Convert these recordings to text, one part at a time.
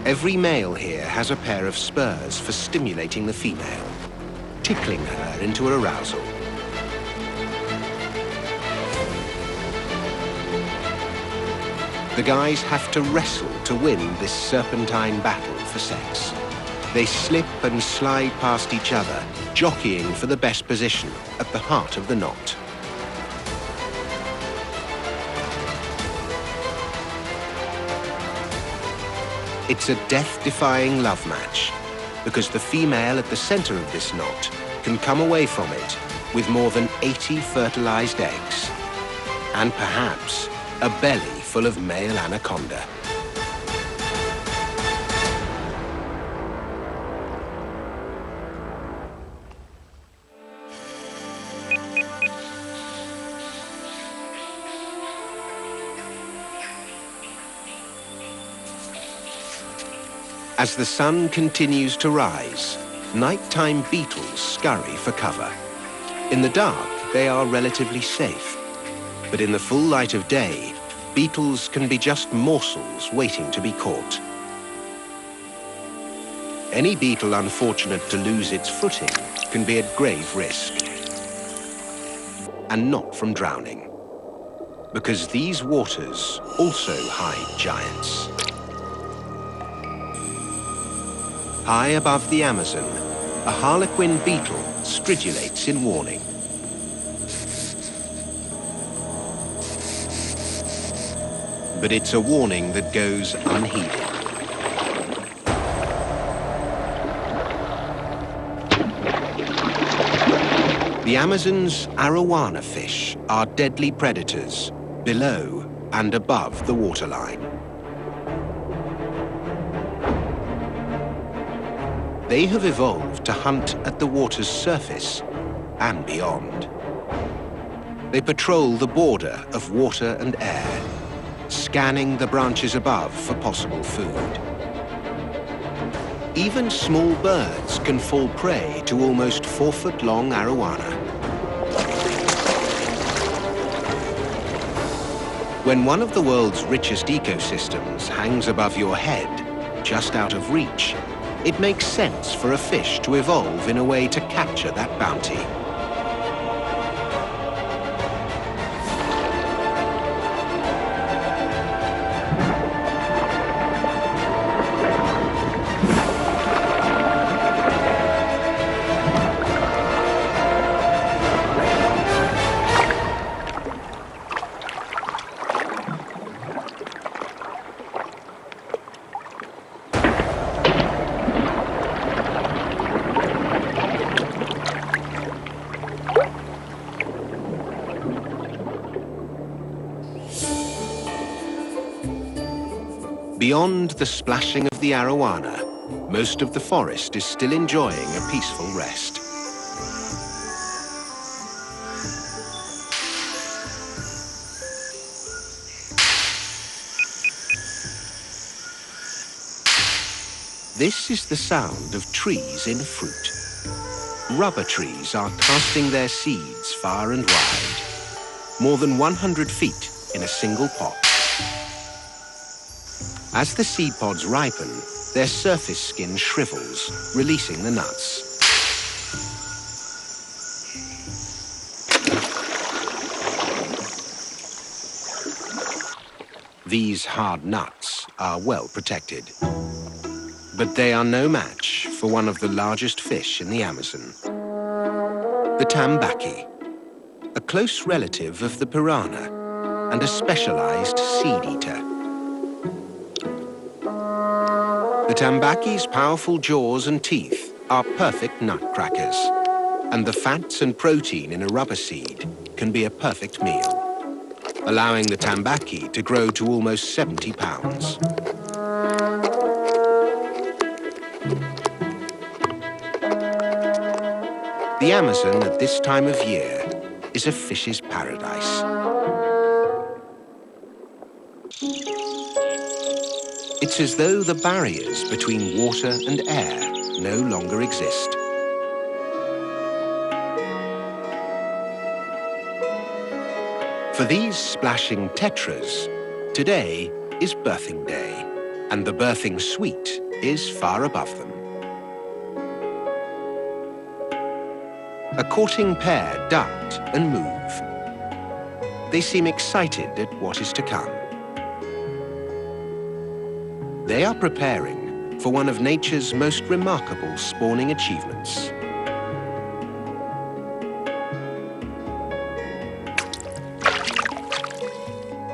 Every male here has a pair of spurs for stimulating the female, tickling her into arousal. The guys have to wrestle to win this serpentine battle for sex. They slip and slide past each other, jockeying for the best position at the heart of the knot. It's a death-defying love match, because the female at the center of this knot can come away from it with more than 80 fertilized eggs, and perhaps a belly full of male anaconda. As the sun continues to rise, nighttime beetles scurry for cover. In the dark, they are relatively safe. But in the full light of day, beetles can be just morsels waiting to be caught. Any beetle unfortunate to lose its footing can be at grave risk. And not from drowning. Because these waters also hide giants. High above the Amazon, a harlequin beetle stridulates in warning. But it's a warning that goes unheeded. The Amazon's arowana fish are deadly predators below and above the waterline. They have evolved to hunt at the water's surface and beyond. They patrol the border of water and air, scanning the branches above for possible food. Even small birds can fall prey to almost 4-foot-long arowana. When one of the world's richest ecosystems hangs above your head, just out of reach, it makes sense for a fish to evolve in a way to capture that bounty. Beyond the splashing of the arowana, most of the forest is still enjoying a peaceful rest. This is the sound of trees in fruit. Rubber trees are casting their seeds far and wide, more than 100 feet in a single pot. As the seed pods ripen, their surface skin shrivels, releasing the nuts. These hard nuts are well protected. But they are no match for one of the largest fish in the Amazon. The tambaqui, a close relative of the piranha and a specialized seed eater. The tambaqui's powerful jaws and teeth are perfect nutcrackers, and the fats and protein in a rubber seed can be a perfect meal, allowing the tambaqui to grow to almost 70 pounds. The Amazon at this time of year is a fish's paradise. It's as though the barriers between water and air no longer exist. For these splashing tetras, today is birthing day. and the birthing suite is far above them. A courting pair duct and move. They seem excited at what is to come. They are preparing for one of nature's most remarkable spawning achievements.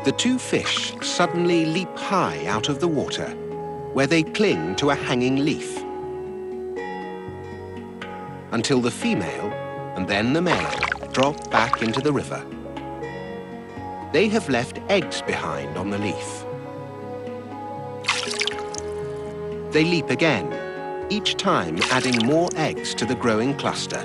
The two fish suddenly leap high out of the water, where they cling to a hanging leaf, until the female and then the male drop back into the river. They have left eggs behind on the leaf. They leap again, each time adding more eggs to the growing cluster.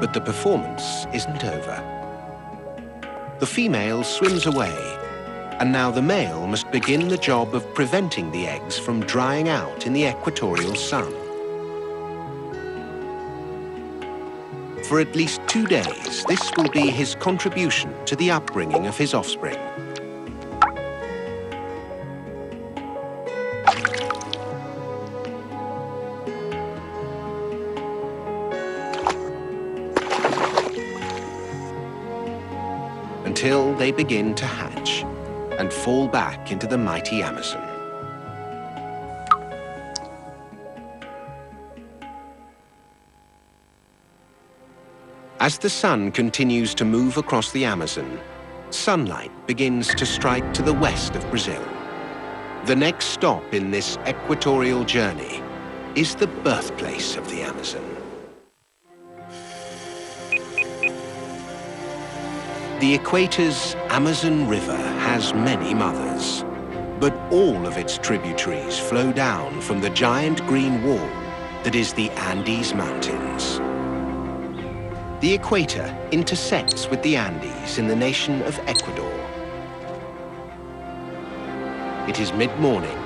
But the performance isn't over. The female swims away, and now the male must begin the job of preventing the eggs from drying out in the equatorial sun. For at least 2 days, this will be his contribution to the upbringing of his offspring. Until they begin to hatch and fall back into the mighty Amazon. As the sun continues to move across the Amazon, sunlight begins to strike to the west of Brazil. The next stop in this equatorial journey is the birthplace of the Amazon. The equator's Amazon River has many mothers, but all of its tributaries flow down from the giant green wall that is the Andes Mountains. The equator intersects with the Andes in the nation of Ecuador. It is mid-morning,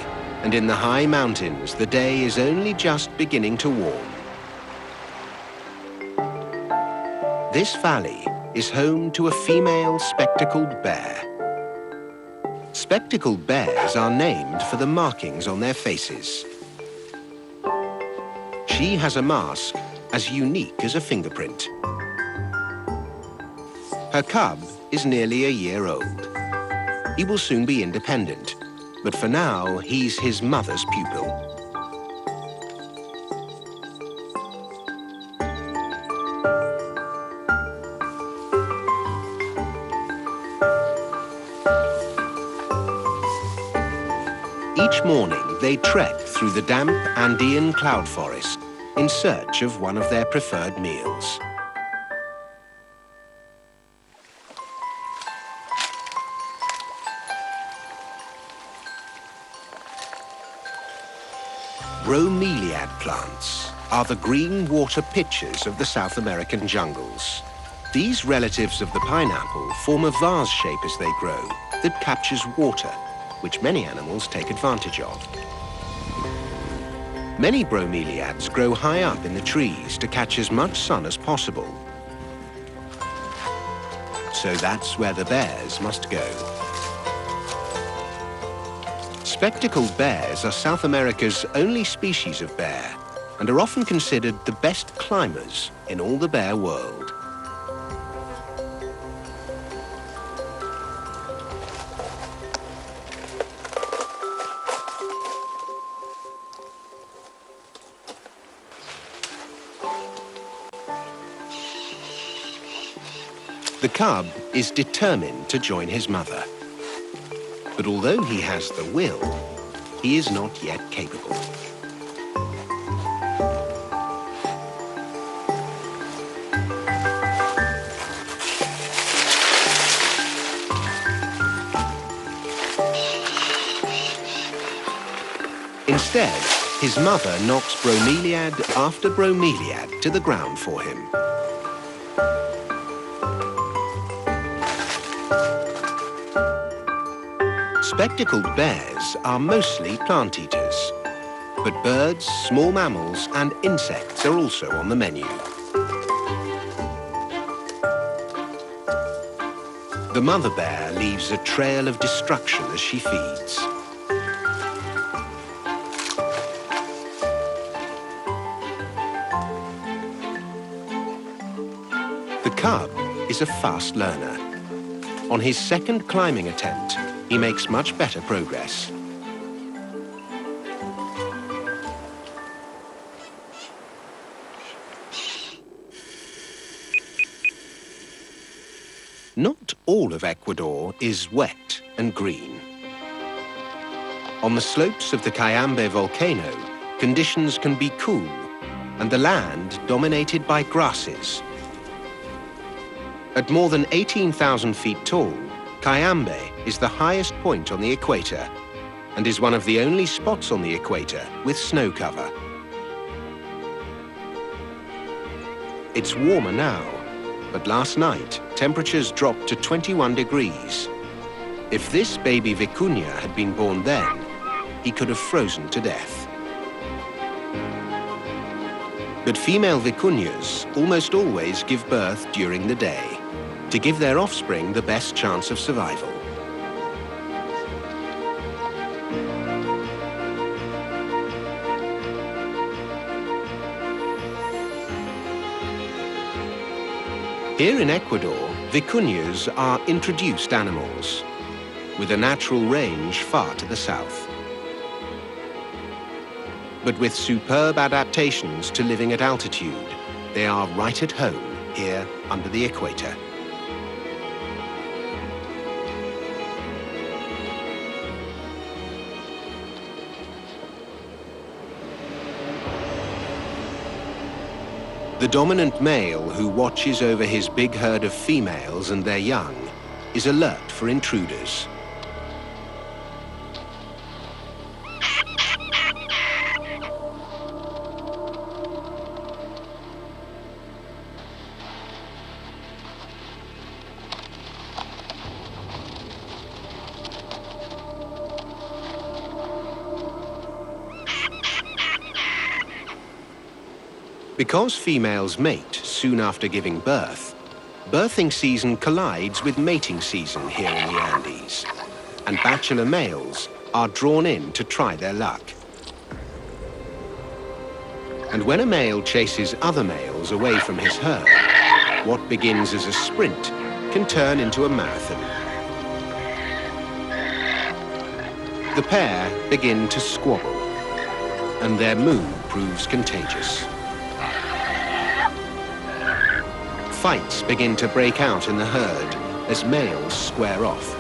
and in the high mountains, the day is only just beginning to warm. This valley is home to a female spectacled bear. Spectacled bears are named for the markings on their faces. She has a mask as unique as a fingerprint. Her cub is nearly a year old. He will soon be independent, but for now, he's his mother's pupil. Each morning, they trek through the damp Andean cloud forest in search of one of their preferred meals. Bromeliad plants are the green water pitchers of the South American jungles. These relatives of the pineapple form a vase shape as they grow that captures water, which many animals take advantage of. Many bromeliads grow high up in the trees to catch as much sun as possible. So that's where the bears must go. Spectacled bears are South America's only species of bear and are often considered the best climbers in all the bear world. The cub is determined to join his mother. But although he has the will, he is not yet capable. Instead, his mother knocks bromeliad after bromeliad to the ground for him. Spectacled bears are mostly plant eaters, but birds, small mammals and insects are also on the menu. The mother bear leaves a trail of destruction as she feeds. The cub is a fast learner. On his second climbing attempt, he makes much better progress. Not all of Ecuador is wet and green. On the slopes of the Cayambe volcano, conditions can be cool and the land dominated by grasses. At more than 18,000 feet tall, Cayambe is the highest point on the equator and is one of the only spots on the equator with snow cover. It's warmer now, but last night temperatures dropped to 21 degrees. If this baby vicuña had been born then, he could have frozen to death. But female vicuñas almost always give birth during the day, to give their offspring the best chance of survival. Here in Ecuador, vicuñas are introduced animals, with a natural range far to the south. But with superb adaptations to living at altitude, they are right at home here under the equator. The dominant male who watches over his big herd of females and their young is alert for intruders. Because females mate soon after giving birth, birthing season collides with mating season here in the Andes, and bachelor males are drawn in to try their luck. And when a male chases other males away from his herd, what begins as a sprint can turn into a marathon. The pair begin to squabble, and their mood proves contagious. Fights begin to break out in the herd as males square off.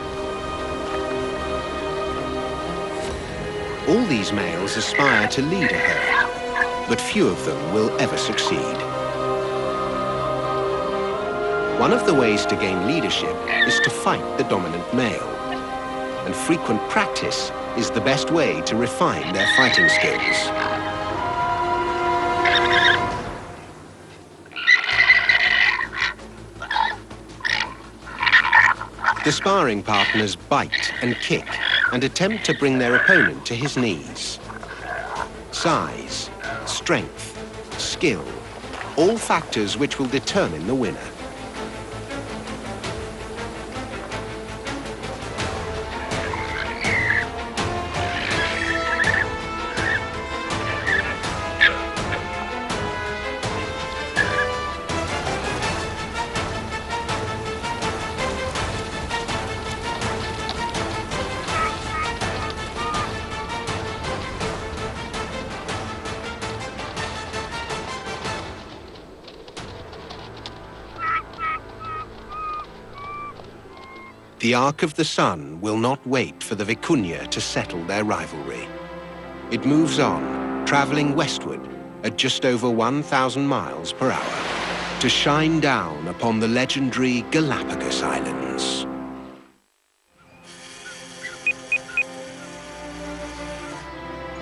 All these males aspire to lead a herd, but few of them will ever succeed. One of the ways to gain leadership is to fight the dominant male, and frequent practice is the best way to refine their fighting skills. The sparring partners bite and kick and attempt to bring their opponent to his knees. Size, strength, skill, all factors which will determine the winner. The arc of the sun will not wait for the vicuña to settle their rivalry. It moves on, traveling westward at just over 1,000 miles per hour to shine down upon the legendary Galapagos Islands.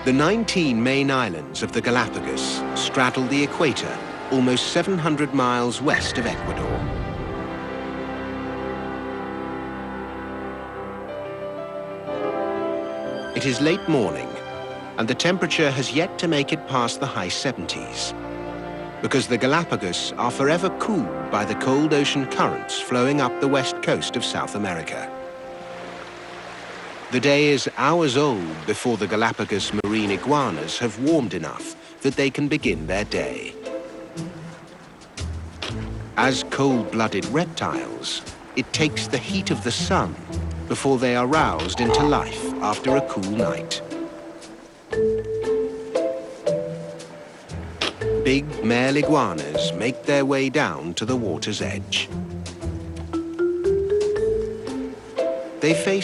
The 19 main islands of the Galapagos straddle the equator almost 700 miles west of Ecuador. It is late morning, and the temperature has yet to make it past the high 70s. because the Galapagos are forever cooled by the cold ocean currents flowing up the west coast of South America. The day is hours old before the Galapagos marine iguanas have warmed enough that they can begin their day. As cold-blooded reptiles, it takes the heat of the sun before they are roused into life after a cool night. Big male iguanas make their way down to the water's edge. They face